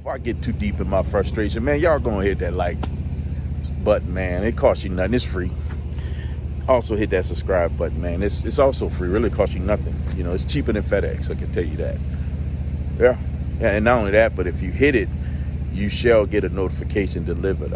Before I get too deep in my frustration, man, y'all gonna hit that like button, man. It costs you nothing. It's free. Also hit that subscribe button, man. It's also free. Really costs you nothing. You know, it's cheaper than FedEx. I can tell you that. Yeah. And not only that, but if you hit it, you shall get a notification delivered.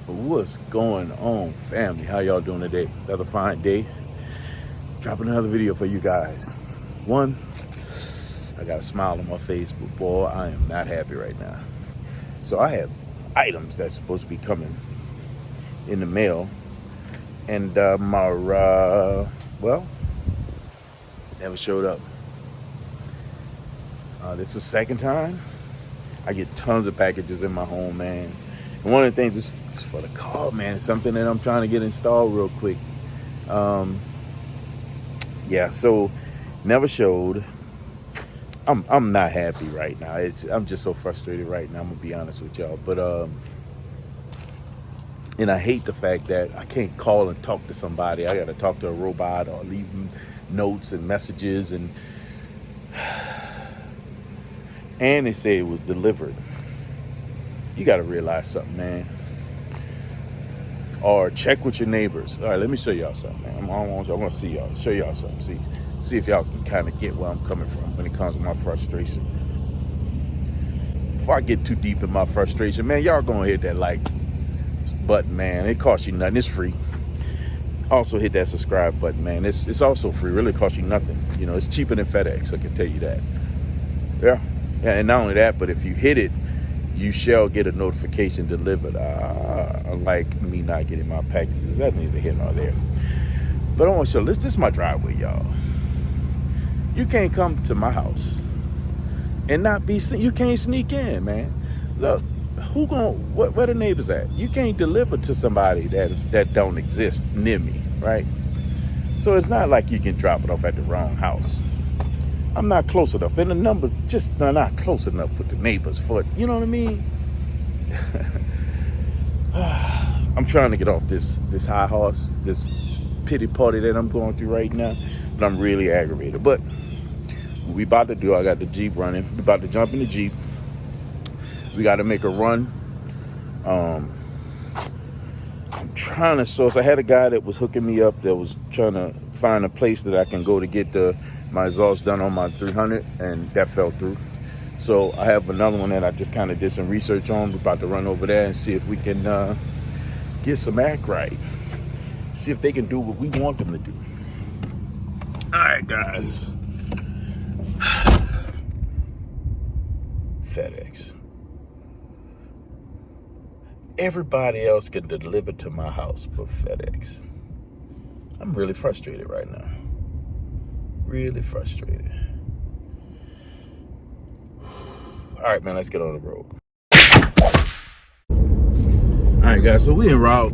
What's going on, family? How y'all doing today? Another fine day. Dropping another video for you guys. One, I got a smile on my face, but boy, I am not happy right now. So I have items that's supposed to be coming in the mail, and well, never showed up. This is the second time. I get tons of packages in my home, man. And one of the things is for the car, man. It's something that I'm trying to get installed real quick. Yeah, so never showed. I'm not happy right now. I'm just so frustrated right now. I'm gonna be honest with y'all. But and I hate the fact that I can't call and talk to somebody. I gotta talk to a robot or leave them notes and messages, and they say it was delivered. You got to realize something, man. Or check with your neighbors. All right, let me show y'all something, man. I want to see y'all. Show y'all something. See if y'all can kind of get where I'm coming from when it comes to my frustration. Before I get too deep in my frustration, man, y'all gonna hit that like button, man. It costs you nothing. It's free. Also hit that subscribe button, man. It's also free. Really costs you nothing. You know, it's cheaper than FedEx. I can tell you that. Yeah. And not only that, but if you hit it, you shall get a notification delivered. Unlike me not getting my packages, that's neither here nor there. But I want to show this is my driveway, y'all. You can't come to my house and not be seen. You can't sneak in, man. Look, where the neighbors at? You can't deliver to somebody that don't exist near me, right? So it's not like you can drop it off at the wrong house. I'm not close enough, and the numbers just are not close enough with the neighbors for it. You know what I mean? I'm trying to get off this high horse, this pity party that I'm going through right now, but I'm really aggravated. But what we about to do, I got the Jeep running. We about to jump in the Jeep. We got to make a run. I'm trying to source. I had a guy that was hooking me up that was trying to find a place that I can go to get my exhaust done on my 300, and that fell through. So I have another one that I just kind of did some research on. We're about to run over there and see if we can get some act right. See if they can do what we want them to do. All right, guys. FedEx. Everybody else can deliver to my house but FedEx. I'm really frustrated right now. Really frustrated. All right, man, let's get on the road. All right, guys, so we en route.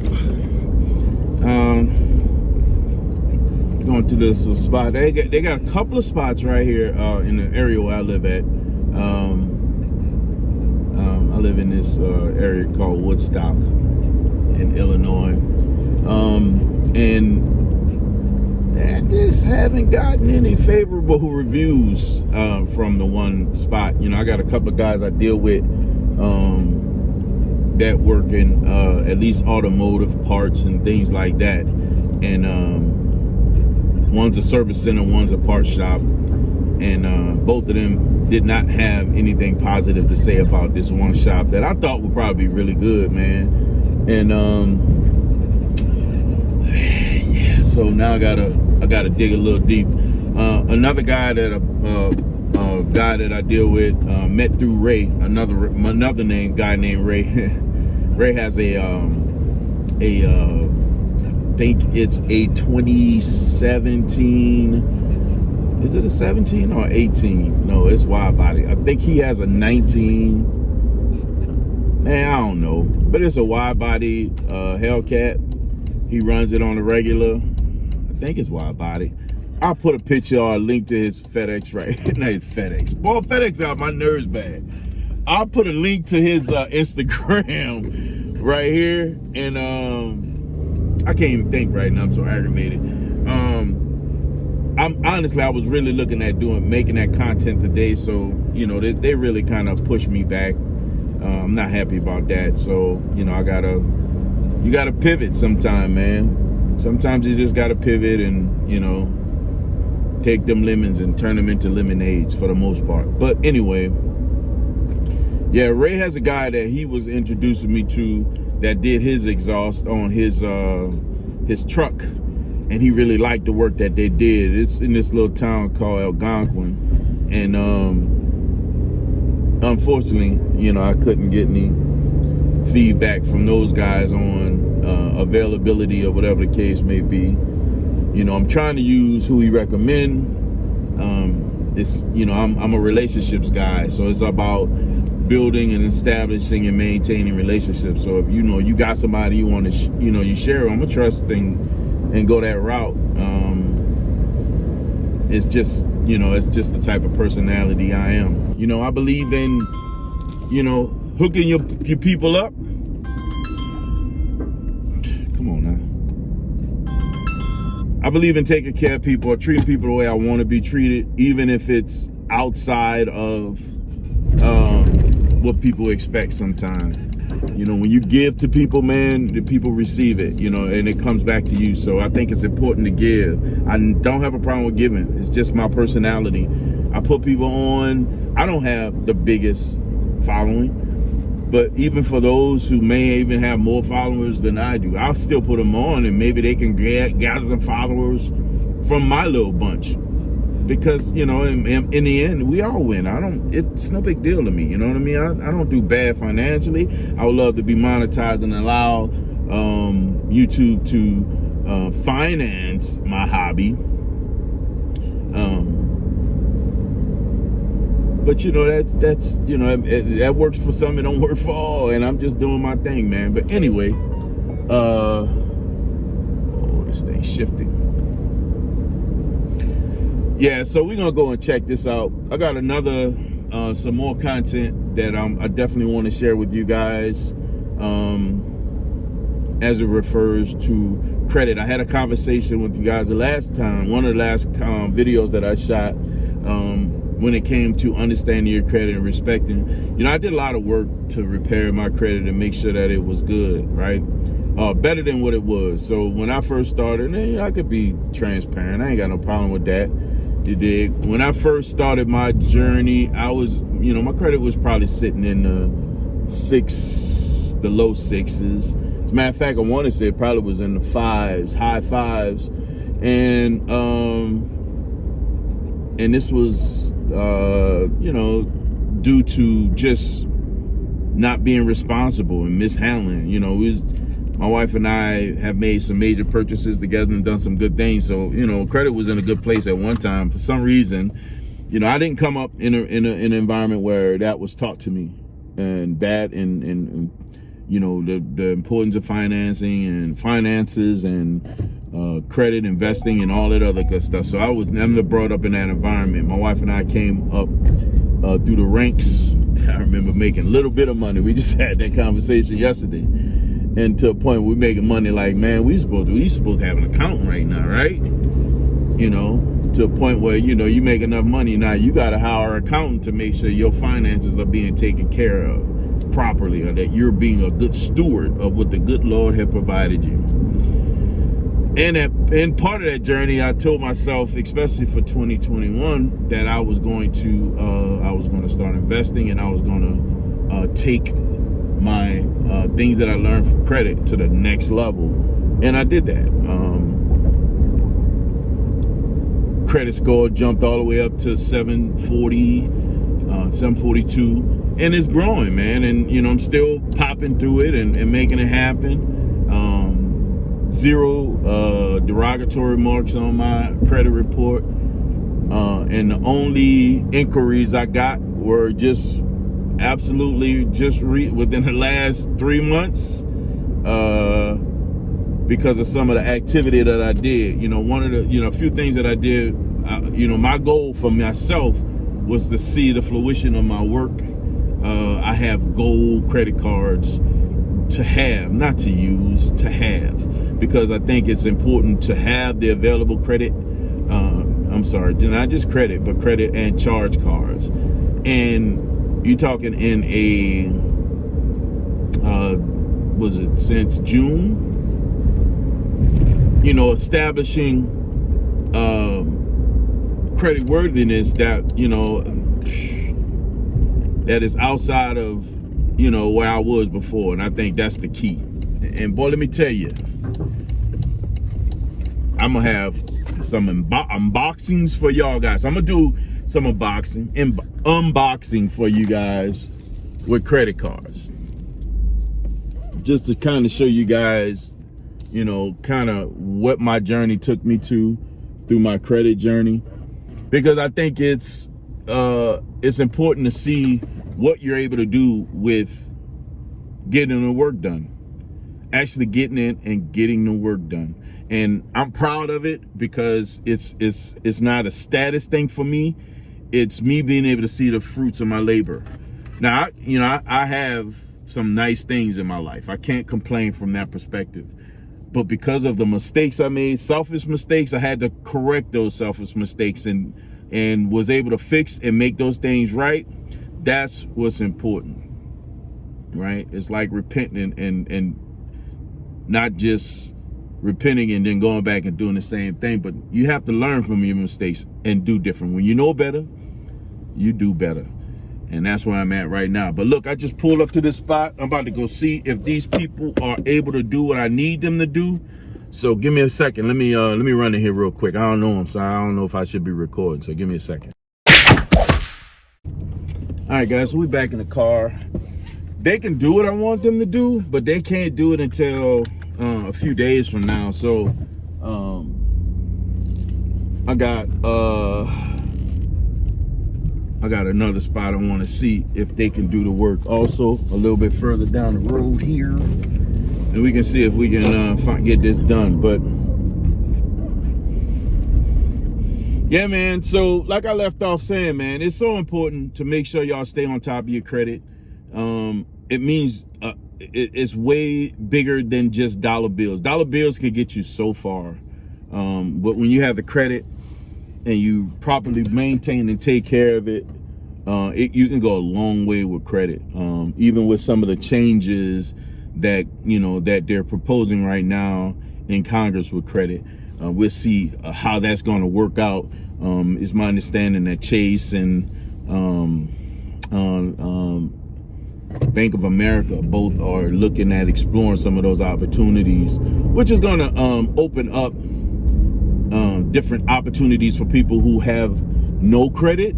Going to this spot. They got a couple of spots right here in the area where I live at. I live in this area called Woodstock in Illinois. And I just haven't gotten any favorable reviews from the one spot. You know, I got a couple of guys I deal with that work in at least automotive parts and things like that. And one's a service center, one's a parts shop. And both of them did not have anything positive to say about this one shop that I thought would probably be really good, man. And yeah, so now I gotta dig a little deep. Another guy that I deal with, met through Ray, another guy named Ray. Ray has I think it's a 2017. Is it a 17 or 18? No, it's wide body. I think he has a 19. Man, I don't know, but it's a wide body Hellcat. He runs it on a regular. I think it's wide body. I'll put a picture or a link to his FedEx right. No, it's FedEx. Boy, FedEx out my nerves bad. I'll put a link to his Instagram right here. And I can't even think right now. I'm so aggravated. I was really looking at making that content today. So, you know, they really kind of pushed me back. I'm not happy about that. So, you know, you gotta pivot sometime, man. Sometimes you just gotta pivot and, you know, take them lemons and turn them into lemonades for the most part. But anyway, yeah, Ray has a guy that he was introducing me to that did his exhaust on his truck, and he really liked the work that they did. It's in this little town called Algonquin, and unfortunately, you know, I couldn't get any feedback from those guys on availability or whatever the case may be. You know, I'm trying to use who he recommend. You know, I'm a relationships guy, so it's about building and establishing and maintaining relationships. So if you know you got somebody you want to, you share, I'm a trust thing and go that route. It's just, you know, it's just the type of personality I am. You know, I believe in, you know, hooking your people up. Come on now. I believe in taking care of people or treating people the way I want to be treated, even if it's outside of what people expect sometimes. You know, when you give to people, man, the people receive it, you know, and it comes back to you. So I think it's important to give. I don't have a problem with giving. It's just my personality. I put people on. I don't have the biggest following, but even for those who may even have more followers than I do, I'll still put them on, and maybe they can gather some followers from my little bunch. Because, you know, in the end, we all win. It's no big deal to me. You know what I mean? I don't do bad financially. I would love to be monetized and allow YouTube to finance my hobby. But you know, that's you know, that works for some, it don't work for all, and I'm just doing my thing, man. But anyway, oh, this thing's shifting. Yeah, so we're gonna go and check this out. I got another some more content that I definitely want to share with you guys as it refers to credit. I had a conversation with you guys the last time, one of the last videos that I shot, when it came to understanding your credit and respecting. You know, I did a lot of work to repair my credit and make sure that it was good, right? Better than what it was. So when I first started, and I could be transparent, I ain't got no problem with that. You dig? When I first started my journey, I was, you know, my credit was probably sitting in the low sixes. As a matter of fact, I want to say it probably was in the fives, high fives. And this was, you know, due to just not being responsible and mishandling. You know, my wife and I have made some major purchases together and done some good things. So, you know, credit was in a good place at one time. For some reason, you know, I didn't come up in an environment where that was taught to me, and that and you know, the importance of financing and finances and credit, investing, and all that other good stuff. So I was never brought up in that environment. My wife and I came up through the ranks. I remember making a little bit of money. We just had that conversation yesterday. And to a point where we're making money like, man, we supposed to have an accountant right now, right? You know, to a point where, you know, you make enough money now, you got to hire an accountant to make sure your finances are being taken care of properly, or that you're being a good steward of what the good Lord had provided you. And part of that journey, I told myself, especially for 2021, that I was going to start investing, and I was going to take my things that I learned from credit to the next level. And I did that. credit score jumped all the way up to 740, 742, and it's growing, man. And you know, I'm still popping through it and making it happen. Zero derogatory marks on my credit report, and the only inquiries I got were just absolutely just within the last 3 months, because of some of the activity that I did. You know, one of the, you know, a few things that I did, you know, my goal for myself was to see the fruition of my work. I have gold credit cards to have, not to use, to have, because I think it's important to have the available credit. I'm sorry, not just credit, but credit and charge cards. And you're talking in a, was it since June? You know, establishing credit worthiness that, you know, that is outside of, you know, where I was before. And I think that's the key. And boy, let me tell you, I'm gonna have some unboxings for y'all guys. I'm gonna do some unboxing for you guys with credit cards, just to kind of show you guys, you know, kind of what my journey took me to through my credit journey, because I think it's important to see what you're able to do with getting the work done, actually getting in and getting the work done. And I'm proud of it, because it's not a status thing for me. It's me being able to see the fruits of my labor. Now, you know, I have some nice things in my life. I can't complain from that perspective. But because of the mistakes I made, selfish mistakes, I had to correct those selfish mistakes and was able to fix and make those things right. That's what's important, right? It's like repenting and not just repenting and then going back and doing the same thing, but you have to learn from your mistakes and do different. When you know better, you do better. And that's where I'm at right now. But look, I just pulled up to this spot. I'm about to go see if these people are able to do what I need them to do. So give me a second. Let me run in here real quick. I don't know them, so I don't know if I should be recording. So give me a second. All right, guys, so we're back in the car. They can do what I want them to do, but they can't do it until a few days from now. So I got another spot I want to see if they can do the work also a little bit further down the road here, and we can see if we can get this done. But yeah, man, so like I left off saying, man, it's so important to make sure y'all stay on top of your credit. It means it's way bigger than just dollar bills. Dollar bills can get you so far, but when you have the credit and you properly maintain and take care of it, you can go a long way with credit. Even with some of the changes that, you know, that they're proposing right now in Congress with credit, we'll see how that's going to work out. It's my understanding that Chase and Bank of America both are looking at exploring some of those opportunities, which is going to open up different opportunities for people who have no credit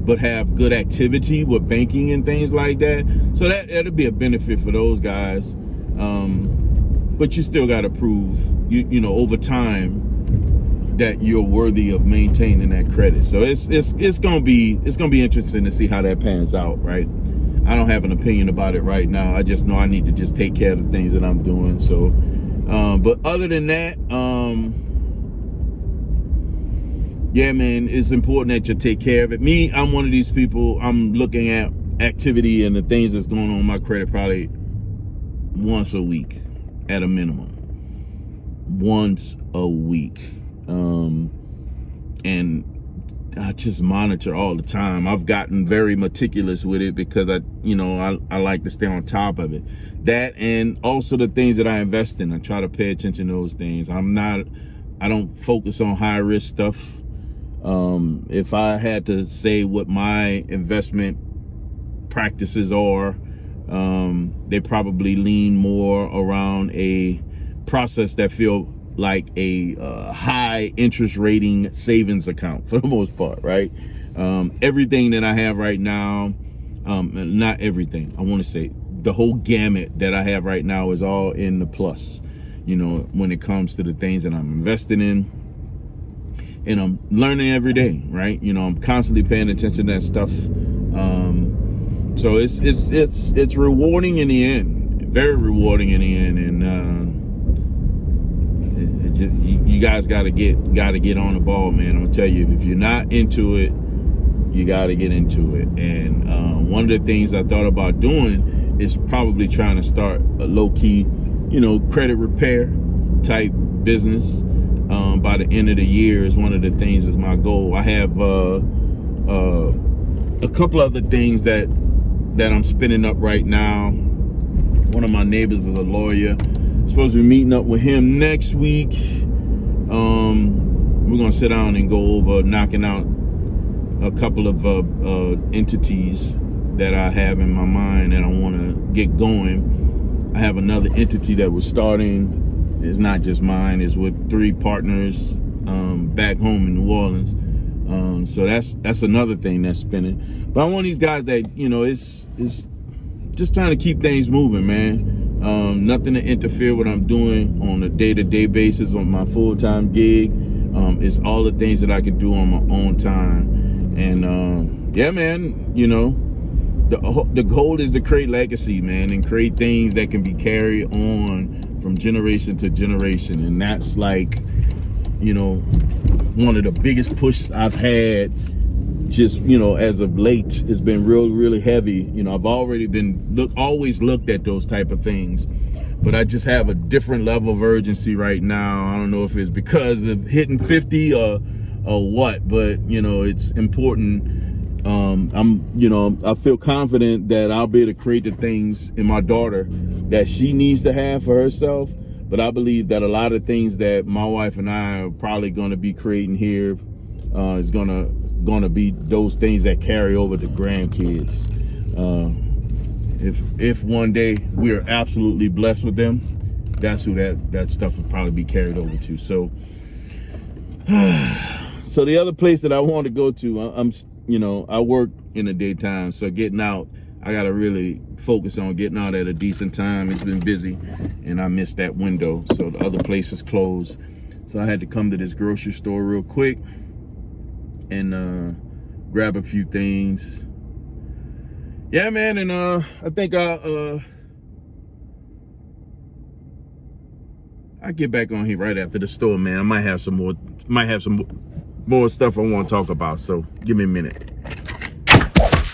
but have good activity with banking and things like that. So that'll be a benefit for those guys. But you still got to prove, you know, over time that you're worthy of maintaining that credit. So it's gonna be interesting to see how that pans out, right? I don't have an opinion about it right now. I just know I need to just take care of the things that I'm doing. So, but other than that, yeah, man, it's important that you take care of it. Me, I'm one of these people. I'm looking at activity and the things that's going on in my credit probably once a week at a minimum. Once a week. And I just monitor all the time. I've gotten very meticulous with it because I like to stay on top of it. That, and also the things that I invest in, I try to pay attention to those things. I don't focus on high risk stuff. If I had to say what my investment practices are, they probably lean more around a process that feel like a high interest rating savings account for the most part, right? Everything that I have right now, not everything, I want to say the whole gamut that I have right now is all in the plus, you know, when it comes to the things that I'm investing in. And I'm learning every day, right? You know, I'm constantly paying attention to that stuff. So it's rewarding in the end, very rewarding in the end. And you guys gotta get on the ball, man. I'm gonna tell you, if you're not into it, you gotta get into it. And one of the things I thought about doing is probably trying to start a low-key, you know, credit repair type business. By the end of the year is one of the things is my goal. I have a couple other things that I'm spinning up right now. One of my neighbors is a lawyer. I'm supposed to be meeting up with him next week. We're gonna sit down and go over knocking out a couple of entities that I have in my mind that I want to get going. I have another entity that we're starting. It's not just mine, it's with 3 partners back home in New Orleans. So that's another thing that's spinning. But I'm one of these guys that, you know, it's just trying to keep things moving, man. Nothing to interfere with what I'm doing on a day-to-day basis on my full-time gig. It's all the things that I can do on my own time. And yeah, man, you know, the goal is to create legacy, man, and create things that can be carried on from generation to generation. And that's like, you know, one of the biggest pushes I've had just, you know, as of late. It's been really heavy. You know, I've already been always looked at those type of things, but I just have a different level of urgency right now. I don't know if it's because of hitting 50 or what, but you know, it's important. I feel confident that I'll be able to create the things in my daughter that she needs to have for herself. But I believe that a lot of things that my wife and I are probably going to be creating here is going to be those things that carry over to grandkids. If one day we are absolutely blessed with them, that's who that stuff will probably be carried over to. So, so the other place that I want to go to, I work in the daytime, so getting out, I got to really focus on getting out at a decent time. It's been busy and I missed that window. So the other place is closed. So I had to come to this grocery store real quick and grab a few things. Yeah, man. And I think I'll get back on here right after the store, man. I might have some more stuff I want to talk about. So give me a minute.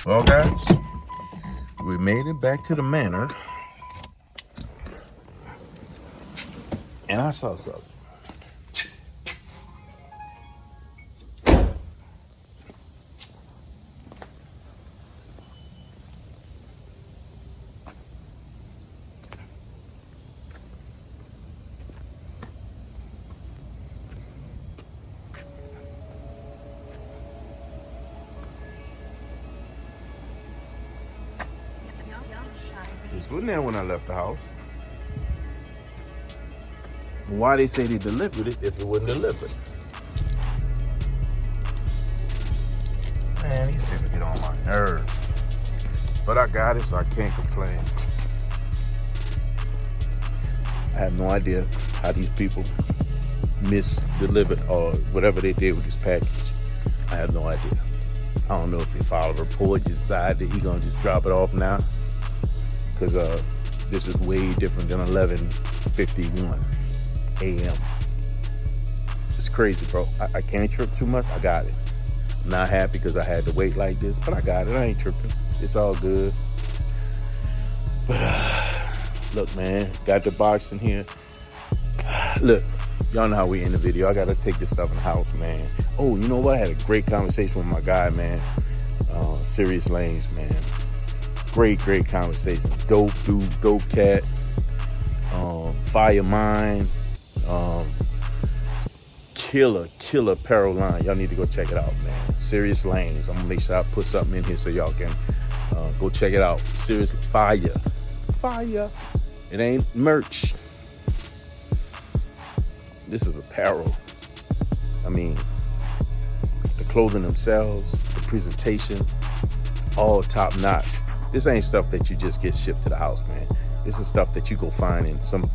Well, guys, we made it back to the manor, and I saw something. This wasn't there when I left the house. Why they say they delivered it if it wasn't delivered? Man, these people get on my nerves. But I got it, so I can't complain. I have no idea how these people misdelivered or whatever they did with this package. I have no idea. I don't know if they filed a report, decide that he's gonna just drop it off now. Because this is way different than 11:51 a.m. It's crazy, bro. I can't trip too much. I got it. I'm not happy because I had to wait like this, but I got it. I ain't tripping. It's all good. But look, man, got the box in here. Look, y'all know how we end the video. I got to take this stuff in the house, man. Oh, you know what? I had a great conversation with my guy, man. Serious Lanes, man. Great conversation. Dope dude, dope cat. Fire mind. Killer apparel line. Y'all need to go check it out, man. Serious Lanes. I'm gonna make sure I put something in here so y'all can go check it out. Serious fire. It ain't merch. This is apparel. I mean, the clothing themselves, the presentation, all top notch. This ain't stuff that you just get shipped to the house, man. This is stuff that you go find in some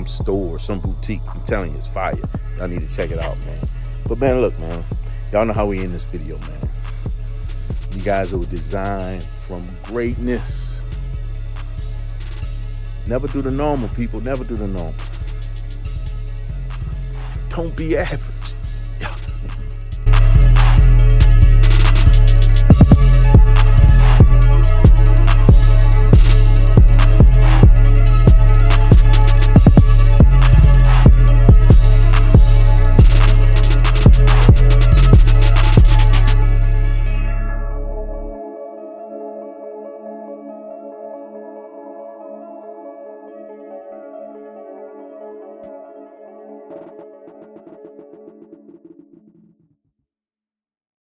store, some boutique. I'm telling you, it's fire. Y'all need to check it out, man. But man, look, man, y'all know how we end this video, man. You guys are designed from greatness. Never do the normal, people. Never do the normal. Don't be average.